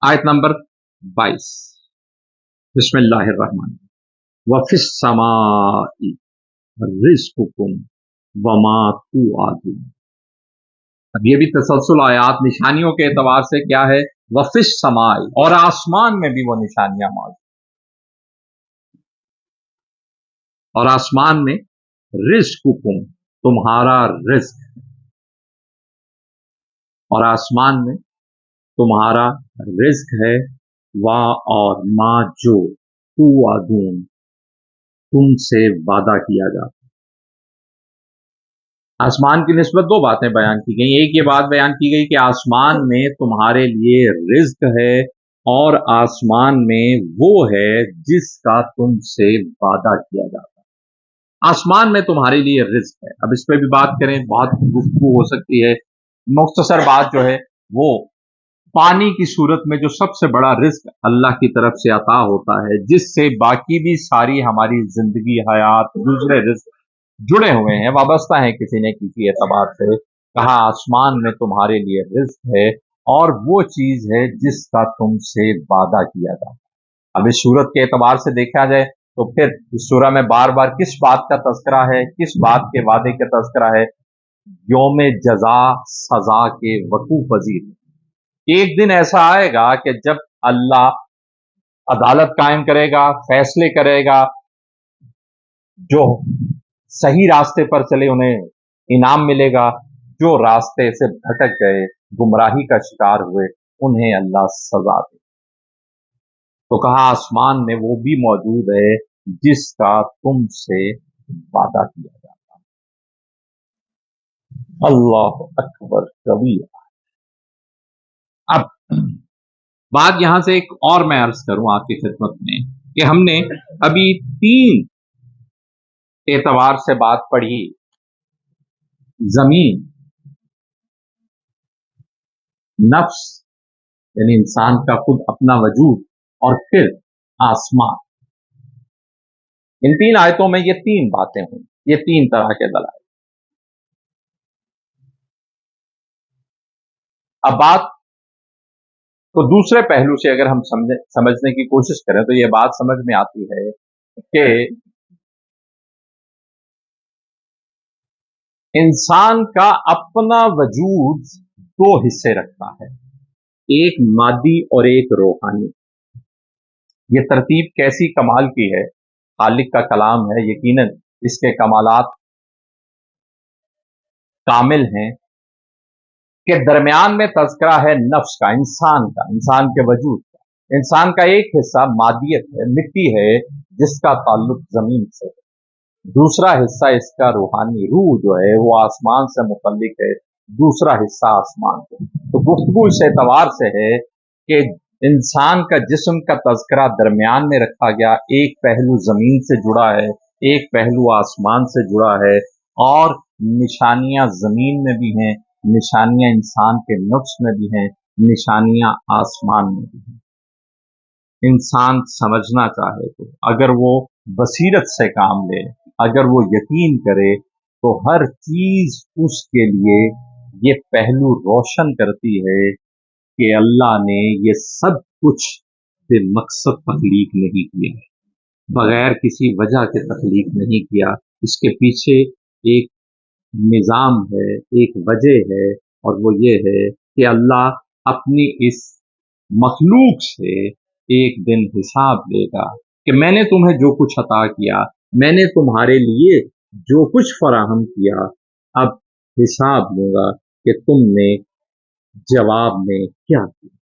आयत नंबर 22, बिस्मिल्लाहिर्रहमान वफिस समाई रिज़्कुकुम वमा तुआदून। अब ये भी तसलसल आयात निशानियों के एतबार से क्या है, वफिस समाई, और आसमान में भी वो निशानियां मौजूद, और आसमान में रिज़्कुकुम, तुम्हारा रिज्क, और आसमान में तुम्हारा रिज्क है, वा और मा जो तुआदून, तुमसे वादा किया जाता। आसमान की निस्बत दो बातें बयान की गई। एक ये बात बयान की गई कि आसमान में तुम्हारे लिए रिज्क है, और आसमान में वो है जिसका तुमसे वादा किया जाता है। आसमान में तुम्हारे लिए रिज्क है। अब इस पर भी बात करें, बहुत गुफ्तगू हो सकती है। मुख्तसर बात जो है वो, पानी की सूरत में जो सबसे बड़ा रिज्क अल्लाह की तरफ से अता होता है, जिससे बाकी भी सारी हमारी जिंदगी, हयात, दूसरे रिज्क जुड़े हुए हैं, वाबस्ता हैं किसी न किसी एतबार से। कहा आसमान में तुम्हारे लिए रिज्क है, और वो चीज है जिसका तुमसे वादा किया जाता है। अब इस सूरत के एतबार से देखा जाए तो फिर इस सूरह में बार बार किस बात का तज़किरा है, किस बात के वादे का तज़किरा है? यौम जजा, सजा के वकूफ पजीर। एक दिन ऐसा आएगा कि जब अल्लाह अदालत कायम करेगा, फैसले करेगा, जो सही रास्ते पर चले उन्हें इनाम मिलेगा, जो रास्ते से भटक गए, गुमराही का शिकार हुए, उन्हें अल्लाह सजा दे। तो कहा आसमान में वो भी मौजूद है जिसका तुमसे वादा किया जाता है। अल्लाह अकबर कबीर। अब बात यहां से एक और मैं अर्ज करूं आपकी खिदमत में कि हमने अभी 3 एतबार से बात पढ़ी। जमीन, नफ्स यानी इंसान का खुद अपना वजूद, और फिर आसमान। इन 3 आयतों में ये 3 बातें हुई, ये 3 तरह के दलाइल। अब बात तो दूसरे पहलू से अगर हम समझने की कोशिश करें तो ये बात समझ में आती है कि इंसान का अपना वजूद 2 हिस्से रखता है, एक मादी और एक रूहानी। ये तरतीब कैसी कमाल की है, खालिक का कलाम है, यकीनन इसके कमालात कामिल हैं। के दरमियान में तज़किरा है नफ्स का, इंसान के वजूद का। इंसान का एक हिस्सा मादियत है, मिट्टी है, जिसका ताल्लुक जमीन से है। दूसरा हिस्सा इसका रूहानी, रूह जो है वो आसमान से मुतल्लिक है, दूसरा हिस्सा आसमान से। तो गुफ्तगू इस एतबार से है कि इंसान का जिस्म का तज़किरा दरमियान में रखा गया, एक पहलू जमीन से जुड़ा है, एक पहलू आसमान से जुड़ा है, और निशानियां जमीन में भी हैं, निशानियां इंसान के नफ्स में भी हैं, निशानियां आसमान में भी हैं। इंसान समझना चाहे तो, अगर वो बसीरत से काम ले, अगर वो यकीन करे, तो हर चीज उसके लिए ये पहलू रोशन करती है कि अल्लाह ने ये सब कुछ बेमकसद तख्लीक नहीं किया, बगैर किसी वजह के तख्लीक नहीं किया। इसके पीछे एक निज़ाम है, एक वजह है, और वो ये है कि अल्लाह अपनी इस मखलूक से एक दिन हिसाब लेगा कि मैंने तुम्हें जो कुछ अता किया, मैंने तुम्हारे लिए जो कुछ फराहम किया, अब हिसाब लूंगा कि तुमने जवाब में क्या किया।